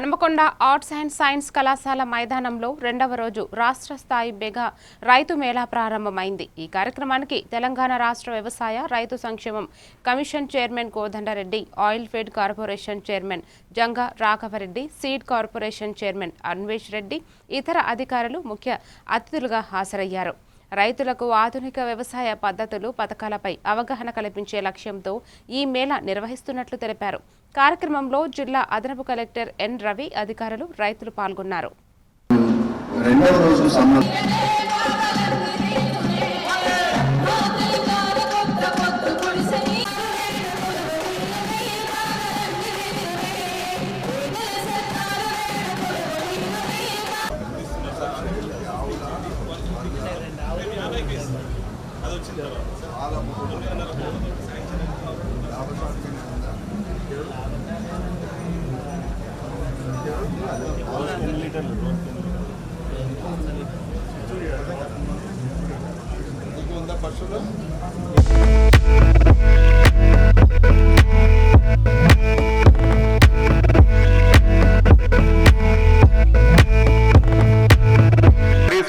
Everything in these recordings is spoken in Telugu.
హనుమకొండ ఆర్ట్స్ అండ్ సైన్స్ కళాశాల మైదానంలో రెండవ రోజు రాష్ట్ర స్థాయి మెగా రైతు మేళా ప్రారంభమైంది. ఈ కార్యక్రమానికి తెలంగాణ రాష్ట్ర వ్యవసాయ రైతు సంక్షేమం commission chairman Kodandareddy, oil feed corporation chairman Janga Raghavareddy, seed corporation chairman Anvesh Reddy, ఇతర అధికారులు ముఖ్య అతిథులుగా హాజరయ్యారు. రైతులకు ఆధునిక వ్యవసాయ పద్ధతులు, పథకాలపై అవగాహన కల్పించే లక్ష్యంతో ఈ మేళా నిర్వహిస్తున్నట్లు తెలిపారు. కార్యక్రమంలో జిల్లా అదనపు కలెక్టర్ ఎన్ రవి, అధికారులు, రైతులు పాల్గొన్నారు.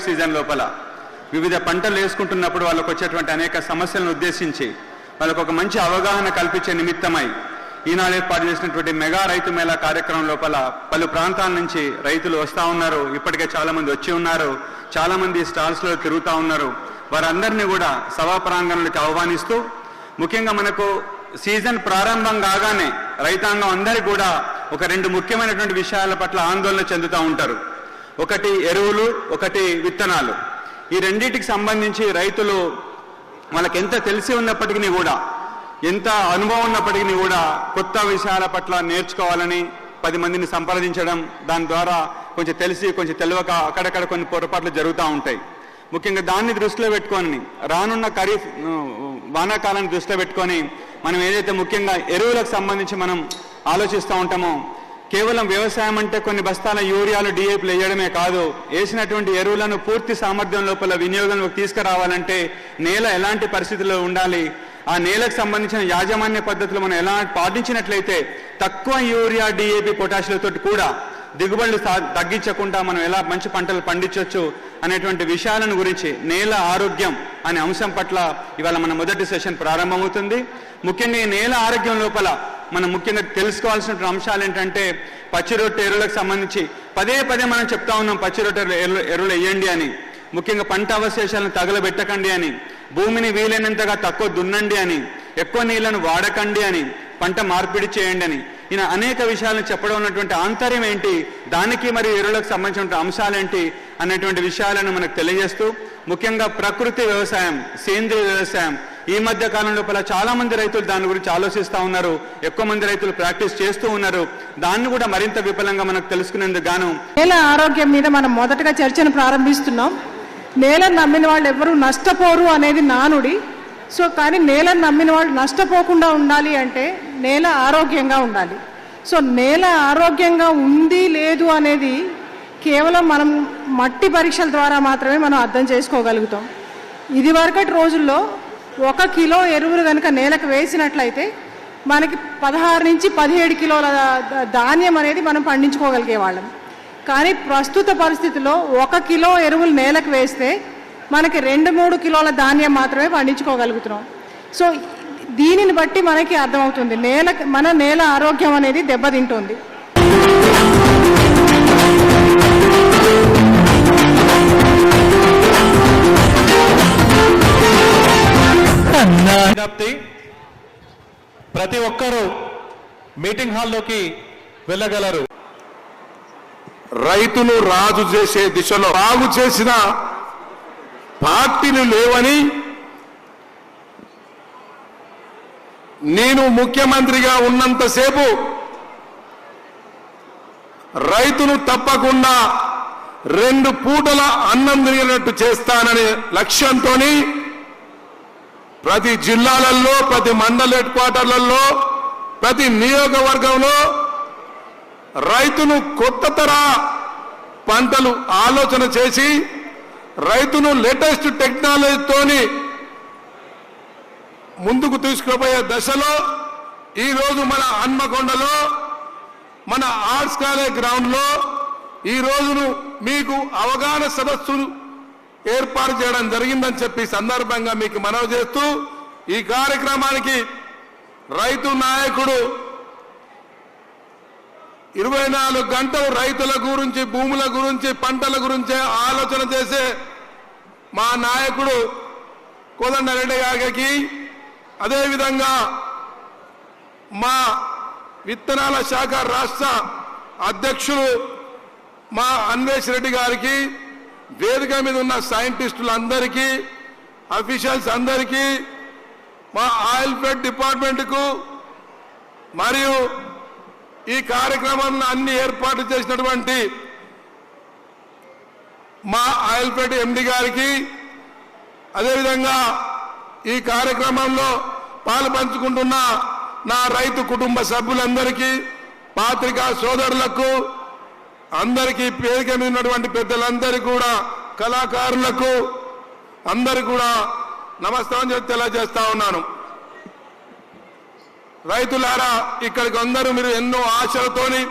సీజన్ లోపల వివిధ పంటలు వేసుకుంటున్నప్పుడు వాళ్ళకు వచ్చేటువంటి అనేక సమస్యలను ఉద్దేశించి వాళ్ళకు ఒక మంచి అవగాహన కల్పించే నిమిత్తమై ఈనాడు ఏర్పాటు చేసినటువంటి మెగా రైతు మేళా కార్యక్రమం లోపల పలు ప్రాంతాల నుంచి రైతులు వస్తూ ఉన్నారు. ఇప్పటికే చాలా మంది వచ్చి ఉన్నారు. చాలా మంది స్టాల్స్లో తిరుగుతూ ఉన్నారు. వారందరినీ కూడా సభా ప్రాంగణానికి ఆహ్వానిస్తూ, ముఖ్యంగా మనకు సీజన్ ప్రారంభం కాగానే రైతాంగం అందరికీ కూడా ఒక రెండు ముఖ్యమైనటువంటి విషయాల పట్ల ఆందోళన చెందుతూ ఉంటారు. ఒకటి ఎరువులు, ఒకటి విత్తనాలు. ఈ రెండింటికి సంబంధించి రైతులు వాళ్ళకి ఎంత తెలిసి ఉన్నప్పటికీ కూడా, ఎంత అనుభవం ఉన్నప్పటికీ కూడా కొత్త విషయాల పట్ల నేర్చుకోవాలని 10 మందిని సంప్రదించడం, దాని ద్వారా కొంచెం తెలిసి కొంచెం తెలియక అక్కడక్కడ కొన్ని పొరపాట్లు జరుగుతూ ఉంటాయి. ముఖ్యంగా దాన్ని దృష్టిలో పెట్టుకొని రానున్న ఖరీఫ్ వానాకాలాన్ని దృష్టిలో పెట్టుకొని మనం ఏదైతే ముఖ్యంగా ఎరువులకు సంబంధించి మనం ఆలోచిస్తూ ఉంటామో, కేవలం వ్యవసాయం అంటే కొన్ని బస్తాల యూరియాలు, డిఏపీలు వేయడమే కాదు, వేసినటువంటి ఎరువులను పూర్తి సామర్థ్యం లోపల వినియోగంలోకి తీసుకురావాలంటే నేల ఎలాంటి పరిస్థితుల్లో ఉండాలి, ఆ నేలకు సంబంధించిన యాజమాన్య పద్ధతులు మనం ఎలా పాటించినట్లయితే తక్కువ యూరియా, డిఏపీ, పొటాషియంతో కూడా దిగుబడులు తగ్గించకుండా మనం ఎలా మంచి పంటలు పండించవచ్చు అనేటువంటి విషయాలను గురించి, నేల ఆరోగ్యం అనే అంశం పట్ల ఇవాళ మన మొదటి సెషన్ ప్రారంభమవుతుంది. ముఖ్యంగా ఈ నేల ఆరోగ్యం లోపల మనం ముఖ్యంగా తెలుసుకోవాల్సిన అంశాలు ఏంటంటే, పచ్చి రొట్టె ఎరువులకు సంబంధించి పదే మనం చెప్తా ఉన్నాం, పచ్చి రొట్టె ఎరువులు వేయండి అని, ముఖ్యంగా పంట అవశేషాలను తగలబెట్టకండి అని, భూమిని వీలైనంతగా తక్కువ దున్నండి అని, ఎక్కువ నీళ్లను వాడకండి అని, పంట మార్పిడి చేయండి అని, ఈయన అనేక విషయాలను చెప్పడం ఉన్నటువంటి ఆంతర్యం ఏంటి, దానికి మరి ఎరువులకు సంబంధించిన అంశాలేంటి అనేటువంటి విషయాలను మనకు తెలియజేస్తూ, ముఖ్యంగా ప్రకృతి వ్యవసాయం, సేంద్రియ వ్యవసాయం ఈ మధ్య కాలం లోపల చాలా మంది రైతులు దాని గురించి ఆలోచిస్తూ ఉన్నారు. ఎక్కువ మంది రైతులు ప్రాక్టీస్ చేస్తూ ఉన్నారు. దాన్ని కూడా మరింత విపులంగా మనకు తెలుసుకునేందుకు గాను నేల ఆరోగ్యం మీద మనం మొదటగా చర్చను ప్రారంభిస్తున్నాం. నేలను నమ్మిన వాళ్ళు ఎవరు నష్టపోరు అనేది నానుడి. సో కానీ నేలను నమ్మిన వాళ్ళు నష్టపోకుండా ఉండాలి అంటే నేల ఆరోగ్యంగా ఉండాలి. సో నేల ఆరోగ్యంగా ఉంది లేదు అనేది కేవలం మనం మట్టి పరీక్షల ద్వారా మాత్రమే మనం అర్థం చేసుకోగలుగుతాం. ఇది వరకటి రోజుల్లో 1 కిలో ఎరువులు కనుక నేలకు వేసినట్లయితే మనకి 16 నుంచి 17 కిలోల ధాన్యం అనేది మనం పండించుకోగలిగే వాళ్ళం. కానీ ప్రస్తుత పరిస్థితిలో 1 కిలో ఎరువులు నేలకు వేస్తే మనకి 2-3 కిలోల ధాన్యం మాత్రమే పండించుకోగలుగుతున్నాం. సో దీనిని బట్టి మనకి అర్థమవుతుంది మన నేల ఆరోగ్యం అనేది దెబ్బతింటుంది. ప్రతి ఒక్కరూ మీటింగ్ హాల్లోకి వెళ్ళగలరు. రైతును రాజు చేసే దిశలో బాగు చేసిన పార్టీలు లేవని, నేను ముఖ్యమంత్రిగా ఉన్నంతసేపు రైతును తప్పకుండా 2 పూటల అన్నం తిరిగినట్టు చేస్తాననే లక్ష్యంతో ప్రతి జిల్లాలలో, ప్రతి మండల హెడ్ క్వార్టర్లలో, ప్రతి నియోజకవర్గంలో రైతును కొత్త తరహా పంటలు ఆలోచన చేసి రైతును లేటెస్ట్ టెక్నాలజీతోని ముందుకు తీసుకుపోయే దశలో ఈ రోజు మన హన్మకొండలో మన ఆర్ట్స్ కాలేజ్ గ్రౌండ్లో ఈ రోజును మీకు అవగాహన సదస్సులు ఏర్పాటు చేయడం జరిగిందని చెప్పి సందర్భంగా మీకు మనవి చేస్తూ ఈ కార్యక్రమానికి రైతు నాయకుడు 24 గంటలు రైతుల గురించి, భూముల గురించి, పంటల గురించి ఆలోచన చేసే మా నాయకుడు కోదండరెడ్డి గారికి, అదేవిధంగా మా విత్తనాల శాఖ రాష్ట్ర అధ్యక్షులు మా అన్వేష్ రెడ్డి గారికి, వేదిక మీద ఉన్న సైంటిస్టులందరికీ, అఫీషియల్స్ అందరికీ, మా ఆయిల్ ఫెడ్ డిపార్ట్మెంట్కు మరియు ఈ కార్యక్రమంలో అన్ని ఏర్పాట్లు చేసినటువంటి మా ఆయిల్ ఫెడ్ ఎండి గారికి, అదేవిధంగా ఈ కార్యక్రమంలో పాలు పంచుకుంటున్న నా రైతు కుటుంబ సభ్యులందరికీ, పాత్రికా సోదరులకు అందరికీ, వేదిక మీద ఉన్నటువంటి పెద్దలందరికీ కూడా, కళాకారులకు అందరికీ కూడా నమస్కారం తెలియజేస్తా ఉన్నాను. రైతులారా, ఇక్కడికి అందరూ మీరు ఎన్నో ఆశలతోని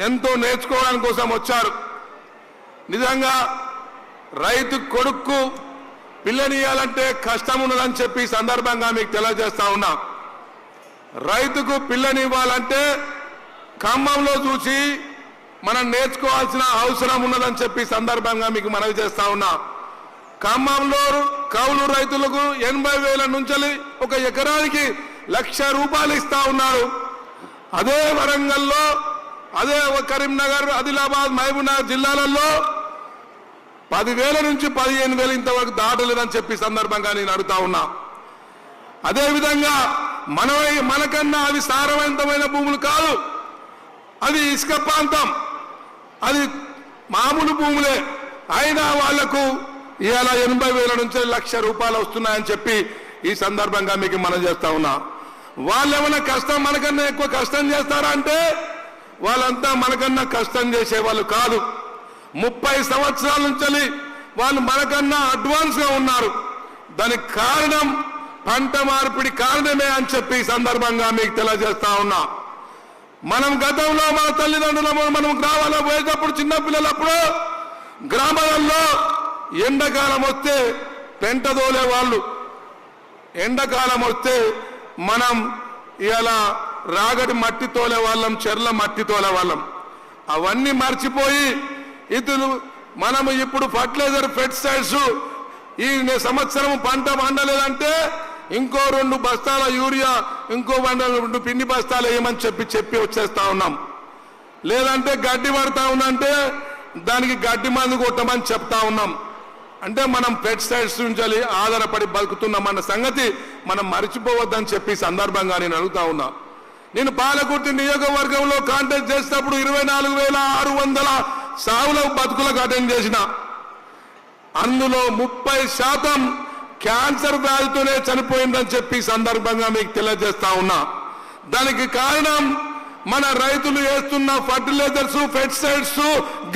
ఎంతో నేర్చుకోవడానికి కోసం వచ్చారు. నిజంగా రైతు కొడుకు పిల్లనియాలంటే కష్టం ఉన్నదని చెప్పి సందర్భంగా మీకు తెలియజేస్తా ఉన్నా. రైతుకు పిల్లనివ్వాలంటే ఖమ్మంలో చూసి మనం నేర్చుకోవాల్సిన అవసరం ఉన్నదని చెప్పి సందర్భంగా మీకు మనవి చేస్తా ఉన్నా. ఖమ్మంలో కౌలు రైతులకు 80,000 నుంచి ఒక ఎకరానికి ₹1,00,000 ఇస్తా ఉన్నారు. అదే వరంగల్లో, అదే కరీంనగర్, ఆదిలాబాద్, మహబూబ్నగర్ జిల్లాలలో 10,000 నుంచి 15,000 ఇంతవరకు దాటలేదని చెప్పి సందర్భంగా నేను అడుగుతా ఉన్నా. అదేవిధంగా మనకన్నా అవి సారవంతమైన భూములు కాదు, అది ఇసుక ప్రాంతం, అది మామూలు భూములే. అయినా వాళ్లకు ఇవాళ 80,000 నుంచి ₹1,00,000 వస్తున్నాయని చెప్పి ఈ సందర్భంగా మీకు మనం చేస్తా ఉన్నా. వాళ్ళు ఏమైనా కష్టం మనకన్నా ఎక్కువ కష్టం చేస్తారా అంటే వాళ్ళంతా మనకన్నా కష్టం చేసేవాళ్ళు కాదు. 30 సంవత్సరాల నుంచి వాళ్ళు మనకన్నా అడ్వాన్స్గా ఉన్నారు. దానికి కారణం పంట మార్పిడి కారణమే అని చెప్పి సందర్భంగా మీకు తెలియజేస్తా ఉన్నా. మనం గతంలో మన తల్లిదండ్రులు మనం గ్రామాల్లో పోయేటప్పుడు, చిన్నపిల్లలప్పుడు గ్రామాలలో ఎండాకాలం వస్తే పెంట దోలే వాళ్ళు, ఎండాకాలం వస్తే మనం ఇలా రాగడి మట్టి తోలే వాళ్ళం, చెర్ల మట్టి తోలే వాళ్ళం. అవన్నీ మర్చిపోయి మనము ఇప్పుడు ఫర్టిలైజర్, పెస్టిసైడ్స్ ఈ సంవత్సరం పంట పండలేదంటే ఇంకో 2 బస్తాల యూరియా, ఇంకో 2 పిండి బస్తాలు వేయమని చెప్పి వచ్చేస్తా ఉన్నాం. లేదంటే గడ్డి పడతా ఉందంటే దానికి గడ్డి మందు కొట్టమని చెప్తా ఉన్నాం. అంటే మనం పెస్టిసైడ్స్ నుంచి ఆధారపడి బతుకుతున్నామన్న సంగతి మనం మర్చిపోవద్దని చెప్పి సందర్భంగా నేను అడుగుతా ఉన్నా. నేను పాలకుర్తి నియోజకవర్గంలో కాంటాక్ట్ చేసినప్పుడు 24,600 సావుల బతుకులకు అటెండ్ చేసిన. అందులో 30% క్యాన్సర్ వ్యాధితోనే చనిపోయిందని చెప్పి సందర్భంగా మీకు తెలియజేస్తా ఉన్నా. దానికి కారణం మన రైతులు వేస్తున్న ఫర్టిలైజర్స్, పెస్టిసైడ్స్,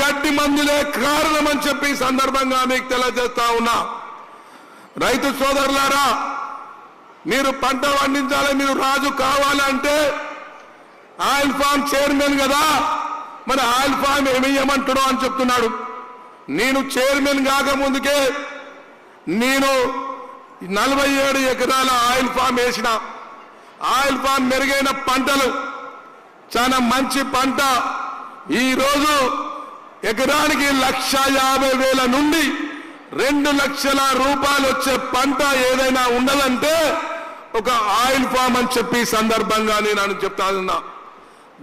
గడ్డి మందులే కారణం అని చెప్పి సందర్భంగా మీకు తెలియజేస్తా ఉన్నా. రైతు సోదరులారా, మీరు పంట పండించాలి, మీరు రాజు కావాలంటే ఆయిల్ ఫామ్ చైర్మన్ కదా, మరి ఆయిల్ ఫామ్ ఏమేయమంటాడో అని చెప్తున్నాడు. నేను చైర్మన్ కాకముందుకే నేను 47 ఎకరాల ఆయిల్ ఫామ్ వేసిన. ఆయిల్ ఫామ్ మెరుగైన పంటలు, చాలా మంచి పంట. ఈరోజు ఎకరానికి ₹1,50,000 నుండి ₹2,00,000 వచ్చే పంట ఏదైనా ఉండదంటే ఒక ఆయిల్ ఫామ్ అని చెప్పి సందర్భంగా నేను చెప్తా ఉన్నా.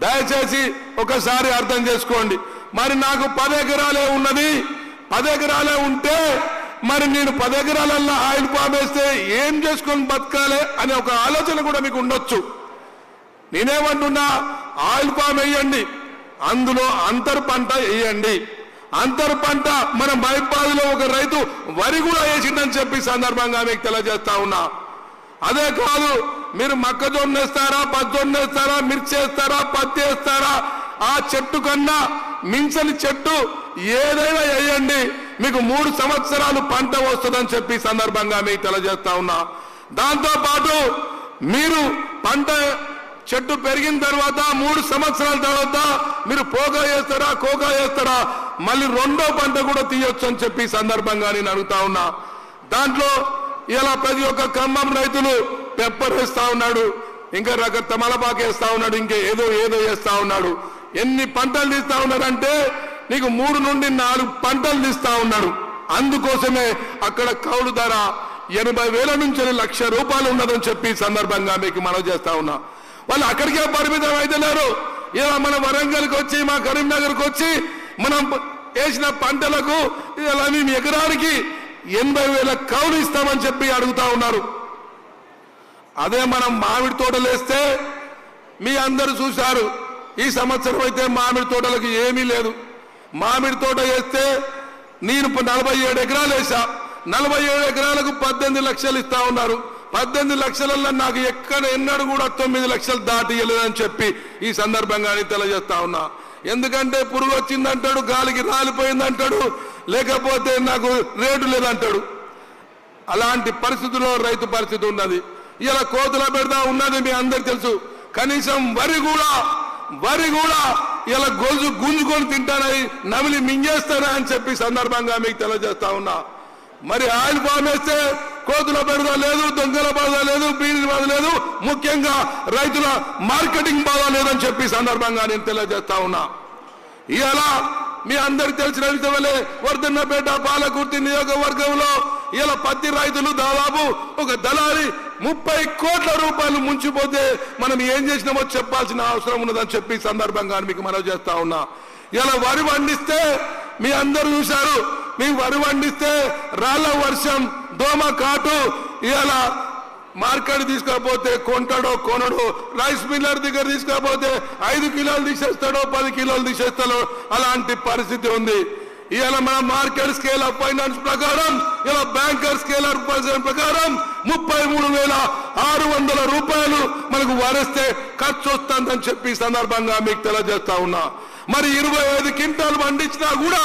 దయచేసి ఒకసారి అర్థం చేసుకోండి. మరి నాకు 10 ఎకరాలే ఉన్నది, 10 ఎకరాలే ఉంటే మరి నేను 10 ఎకరాలల్లో ఆయిల్ ఫామ్ వేస్తే ఏం చేసుకొని బతకాలి అనే ఒక ఆలోచన కూడా మీకు ఉండొచ్చు. నేనేమంటున్నా, ఆయిల్ ఫామ్ వేయండి, అందులో అంతర్ పంట వేయండి. అంతర్ పంట మన మైపాదులో ఒక రైతు వరి కూడా వేసిందని చెప్పి సందర్భంగా మీకు తెలియజేస్తా ఉన్నా. అదే కాదు, మీరు మొక్కజొన్న వేస్తారా, పచ్చజొన్న వేస్తారా, మిర్చి వేస్తారా, పత్తి వేస్తారా, ఆ చెట్టు కన్నా మించని చెట్టు ఏదైనా వేయండి, మీకు 3 సంవత్సరాలు పంట వస్తుందని చెప్పి సందర్భంగా మీకు తెలియజేస్తా ఉన్నా. దాంతో పాటు మీరు పంట చెట్టు పెరిగిన తర్వాత 3 సంవత్సరాల తర్వాత మీరు పోగా వేస్తారా కోగా వేస్తారా మళ్ళీ రెండో పంట కూడా తీయొచ్చు అని చెప్పి సందర్భంగా నేను అడుగుతా ఉన్నా. దాంట్లో ఇలా ప్రతి ఒక్క ఖమ్మం రైతులు పెప్పర్ వేస్తా ఉన్నాడు, ఇంకా తమలపాకు వేస్తా ఉన్నాడు, ఇంకా ఏదో వేస్తా ఉన్నాడు. ఎన్ని పంటలు తీస్తా ఉన్నారంటే నీకు 3 నుండి 4 పంటలు తీస్తా ఉన్నాడు. అందుకోసమే అక్కడ కౌలు ధర 80,000 నుంచి 1,00,000 రూపాయలు ఉన్నదని చెప్పి సందర్భంగా మీకు మనవి చేస్తా ఉన్నా. వాళ్ళు అక్కడికే పరిమితం అయితే లేరు. ఇలా మన వరంగల్కి వచ్చి మా కరీంనగర్కి వచ్చి మనం వేసిన పంటలకు ఇలా మేము ఎకరానికి 80,000 కౌలు ఇస్తామని చెప్పి అడుగుతా ఉన్నారు. అదే మనం మామిడి తోటలు వేస్తే మీ అందరూ చూశారు. ఈ సంవత్సరం అయితే మామిడి తోటలకు ఏమీ లేదు. మామిడి తోట వేస్తే నేను 47 ఎకరాలు వేసా. 47 ఎకరాలకు 18 లక్షలు ఇస్తా ఉన్నారు. 18 లక్షలలో నాకు ఎన్నడూ కూడా 9 లక్షలు దాటియలేదని చెప్పి ఈ సందర్భంగా తెలియజేస్తా ఉన్నా. ఎందుకంటే పురుగు వచ్చిందంటాడు, గాలికి రాలిపోయిందంటాడు, లేకపోతే నాకు రేటు లేదంటాడు. అలాంటి పరిస్థితుల్లో రైతు పరిస్థితి ఉన్నది. ఇలా కోతుల పెడతా ఉన్నది మీ అందరికి తెలుసు. కనీసం వరి కూడా ఇలా గుంజుకొని తింటానని నమిలి మింగేస్తానా అని చెప్పి సందర్భంగా మీకు తెలియజేస్తా ఉన్నా. మరి ఆయిల్ ఫామ్ వేస్తే కోతుల బెడద లేదు, దొంగల బాధ లేదు, బీడీ బాధ లేదు, ముఖ్యంగా రైతుల మార్కెటింగ్ బాధ లేదని చెప్పి సందర్భంగా నేను తెలియజేస్తా ఉన్నా. ఇలా మీ అందరికి తెలిసిన విషయమే వర్ధన్నపేట పాలకుర్తి నియోజకవర్గంలో ఇలా పత్తి రైతులు దాదాపు ఒక దళారి 30 కోట్ల రూపాయలు ముంచిపోతే మనం ఏం చేసినామో చెప్పాల్సిన అవసరం ఉన్నదని చెప్పి సందర్భంగా మీకు మనవి చేస్తా ఉన్నా. ఇలా వరి పండిస్తే మీ అందరూ చూశారు. మీ వరి పండిస్తే రాళ్ల వర్షం, దోమ కాటు, ఇలా మార్కెట్ తీసుకపోతే కొంటాడో కొనడో, రైస్ మిల్లర్ దగ్గర తీసుకపోతే 5 కిలోలు తీసేస్తాడో 10 కిలోలు తీసేస్తాడో అలాంటి పరిస్థితి ఉంది. ఇలా మన మార్కెట్ స్కేల్ ఆఫ్ ఫైనాన్స్ ప్రకారం ఇలా బ్యాంకర్ స్కేల్ ఆఫ్ ఫైనాన్స్ ప్రకారం 33,600 రూపాయలు మనకు వరిస్తే ఖర్చు వస్తుందని చెప్పి సందర్భంగా మీకు తెలియజేస్తా ఉన్నా. మరి 25 క్వింటాలు పండించినా కూడా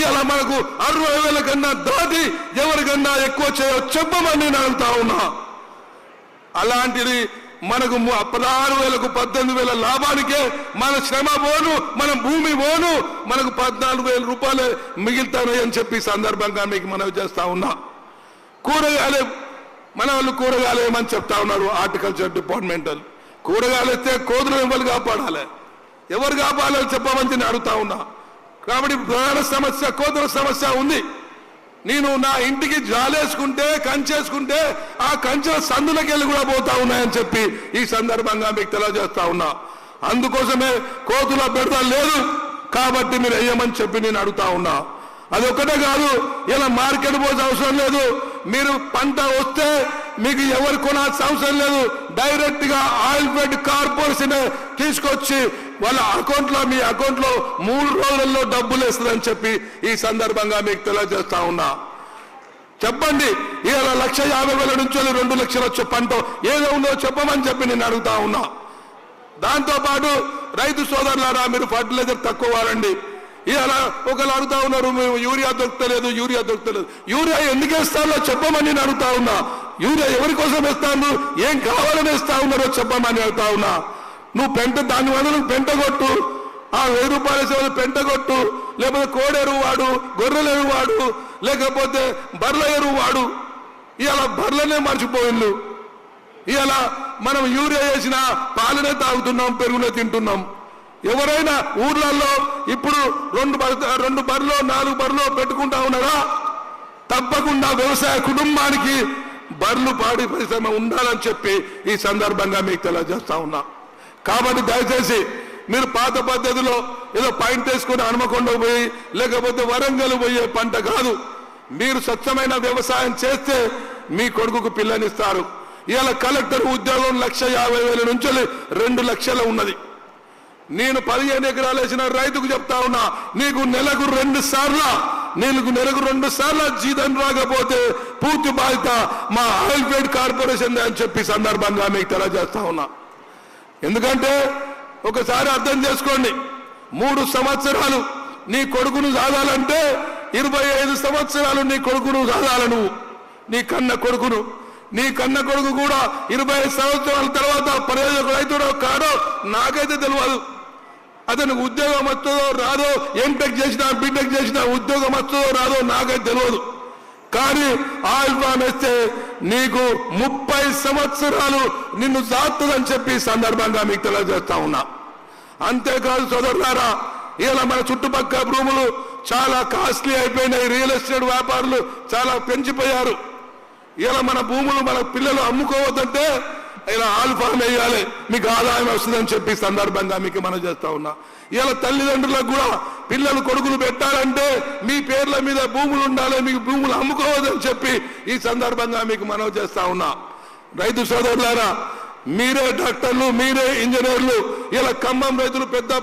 ఇలా మనకు 60,000 కన్నా దాటి ఎవరికన్నా ఎక్కువ చెప్పమని నేను అడుగుతా ఉన్నా. అలాంటిది మనకు 16,000కు 18,000 లాభానికే మన శ్రమ పోను, మన భూమి పోను, మనకు 14,000 రూపాయలు మిగులుతాయి అని చెప్పి సందర్భంగా మీకు మనవి చేస్తా ఉన్నా. కూరగాయలు మన వాళ్ళు కూరగాయలు ఏమని చెప్తా ఉన్నారు హార్టికల్చర్ డిపార్ట్మెంట్. కూరగాయలు ఇస్తే కోతులు ఎవరు కాపాడాలి, ఎవరు కాపాడాలి చెప్పమని నేను అడుగుతా ఉన్నా. కాబట్టి ప్రధాన సమస్య కోతుల సమస్య ఉంది. నేను నా ఇంటికి జాలేసుకుంటే కంచేసుకుంటే ఆ కంచెల సందులకి వెళ్ళి కూడా పోతా ఉన్నాయని చెప్పి ఈ సందర్భంగా మీకు తెలియజేస్తా ఉన్నా. అందుకోసమే కోతుల బెడద లేదు కాబట్టి మీరు వేయమని చెప్పి నేను అడుగుతా ఉన్నా. అది ఒక్కటే కాదు, ఇలా మార్కెట్ పోసే అవసరం లేదు. మీరు పంట వస్తే మీకు ఎవరు కొనాల్సిన అవసరం లేదు. డైరెక్ట్ గా ఆయిల్ ఫెడ్ కార్పొరేషన్ తీసుకొచ్చి వాళ్ళ అకౌంట్లో మీ అకౌంట్లో 3 రోజుల్లో డబ్బులు వేస్తుందని చెప్పి ఈ సందర్భంగా మీకు తెలియజేస్తా ఉన్నా. చెప్పండి, ఇలా 1,50,000 నుంచి 2 లక్షలు వచ్చే పంట ఏదో ఉందో చెప్పమని చెప్పి నేను అడుగుతా ఉన్నా. దాంతోపాటు రైతు సోదరులారా మీరు ఫర్టిలైజర్ తక్కువ వాడండి. ఇలా ఒకరు అడుగుతా ఉన్నారు యూరియా దొరుకుతలేదు. యూరియా ఎందుకు వేస్తారో చెప్పమని నేను అడుగుతా ఉన్నా. యూరియా ఎవరి కోసం వేస్తాను, ఏం కావాలని వేస్తా ఉన్నారో చెప్పమని అడుగుతా ఉన్నా. నువ్వు దాని వల్ల నువ్వు పెంట కొట్టు, ఆ 1000 రూపాయల సేవలు పెంట కొట్టు, లేకపోతే కోడెరువు వాడు, గొర్రెల ఎరువు వాడు, లేకపోతే బర్రెల ఎరువు వాడు. ఇలా బర్రెలనే మర్చిపోయిండు. ఇలా మనం యూరియా వేసిన పాలనే తాగుతున్నాం, పెరుగునే తింటున్నాం. ఎవరైనా ఊర్లలో ఇప్పుడు 2 బర్రెలు 4 బర్రెలు పెట్టుకుంటా ఉన్నారా? తప్పకుండా వ్యవసాయ కుటుంబానికి బర్రెలు పాడి పరిశ్రమ ఉండాలని చెప్పి ఈ సందర్భంగా మీకు తెలియజేస్తా ఉన్నా. కాబట్టి దయచేసి మీరు పాత పద్ధతిలో ఏదో పాయింట్ వేసుకుని హనుమకొండ పోయి లేకపోతే వరంగల్ పోయే పంట కాదు. మీరు స్వచ్ఛమైన వ్యవసాయం చేస్తే మీ కొడుకుకు పిల్లనిస్తారు. ఇవాళ కలెక్టర్ ఉద్యోగం 1,50,000 నుంచి 2 లక్షలు ఉన్నది. నేను 15 ఎకరాలు వేసిన రైతుకు చెప్తా ఉన్నా, నీకు నెలకు 2 సార్లు జీతం రాకపోతే పూర్తి బాధ్యత మా ఆయిల్ ఫెడ్ కార్పొరేషన్ అని చెప్పి సందర్భంగా మీకు తెలియజేస్తా ఉన్నా. ఎందుకంటే ఒకసారి అర్థం చేసుకోండి, 3 సంవత్సరాలు నీ కొడుకును సాధాలంటే 25 సంవత్సరాలు నీ కొడుకును సాధాల, నువ్వు నీ కన్న కొడుకును నీ కన్న కొడుకు కూడా 25 సంవత్సరాల తర్వాత ప్రయోజకుడు అవుతాడో కాడో నాకైతే తెలియదు. అతనికి ఉద్యోగం వస్తుందో రాదో, ఎంటెక్ చేసినా బీటెక్ చేసినా ఉద్యోగం వస్తుందో రాదో నాకైతే తెలియదు. కానీ ఆల్ఫామ్ వేస్తే నీకు 30 సంవత్సరాలు నిన్ను దాస్తుందని చెప్పి సందర్భంగా మీకు తెలియజేస్తా ఉన్నా. అంతేకాదు సోదరులారా, ఇలా మన చుట్టుపక్కల భూములు చాలా కాస్ట్లీ అయిపోయినాయి. రియల్ ఎస్టేట్ వ్యాపారులు చాలా పెంచిపోయారు. ఇలా మన భూములు మన పిల్లలు అమ్ముకోవద్దంటే ఇలా ఆల్ఫామ్ వేయాలి, మీకు ఆదాయం వస్తుందని చెప్పి సందర్భంగా మీకు మనం చేస్తా ఉన్నా. ఇలా తల్లిదండ్రులకు కూడా పిల్లలు కొడుకులు పెట్టాలంటే మీ పేర్ల మీద భూములు ఉండాలి, మీకు భూములు అమ్ముకోవద్దని చెప్పి ఈ సందర్భంగా మీకు మనవి చేస్తా ఉన్నా. రైతు సోదరులారా, మీరే డాక్టర్లు, మీరే ఇంజనీర్లు. ఇలా ఖమ్మం రైతులు పెద్ద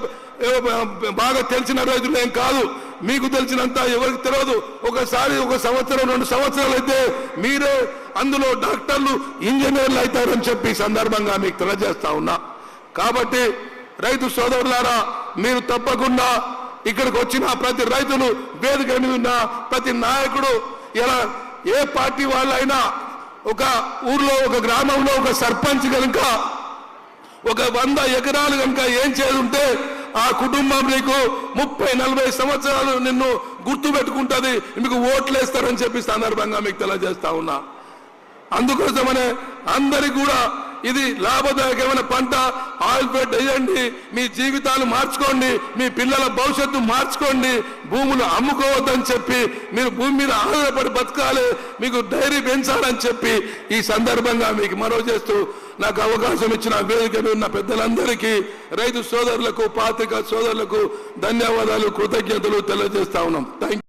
బాగా తెలిసిన రైతులు ఏం కాదు, మీకు తెలిసినంత ఎవరికి తెలియదు. ఒకసారి 1 సంవత్సరం 2 సంవత్సరాలు అయితే మీరే అందులో డాక్టర్లు, ఇంజనీర్లు అవుతారని చెప్పి సందర్భంగా మీకు తెలియజేస్తా ఉన్నా. కాబట్టి రైతు సోదరులారా, మీరు తప్పకుండా ఇక్కడికి వచ్చిన ప్రతి రైతులు, వేదిక మీద ఉన్న ప్రతి నాయకుడు, ఇలా ఏ పార్టీ వాళ్ళైనా ఒక ఊర్లో ఒక గ్రామంలో ఒక సర్పంచ్ కనుక ఒక 100 ఎకరాలు కనుక ఏం చేస్తుంటే ఆ కుటుంబం నీకు 30-40 సంవత్సరాలు నిన్ను గుర్తు పెట్టుకుంటుంది, మీకు ఓట్లు వేస్తారని చెప్పి సందర్భంగా మీకు తెలియజేస్తా ఉన్నా. అందుకోసమనే అందరికి కూడా ఇది లాభదాయకమైన పంట. ఆయిల్ఫెడ్ వేయండి, మీ జీవితాలు మార్చుకోండి, మీ పిల్లల భవిష్యత్తు మార్చుకోండి. భూములు అమ్ముకోవద్దని చెప్పి మీరు భూమి మీద ఆధారపడి బతకాలి, మీకు డైరీ పెంచాలని చెప్పి ఈ సందర్భంగా మీకు మనవి చేస్తూ నాకు అవకాశం ఇచ్చిన వేదిక మీద ఉన్న పెద్దలందరికీ, రైతు సోదరులకు, పాత్రికా సోదరులకు ధన్యవాదాలు, కృతజ్ఞతలు తెలియజేస్తా ఉన్నాం. Thank you.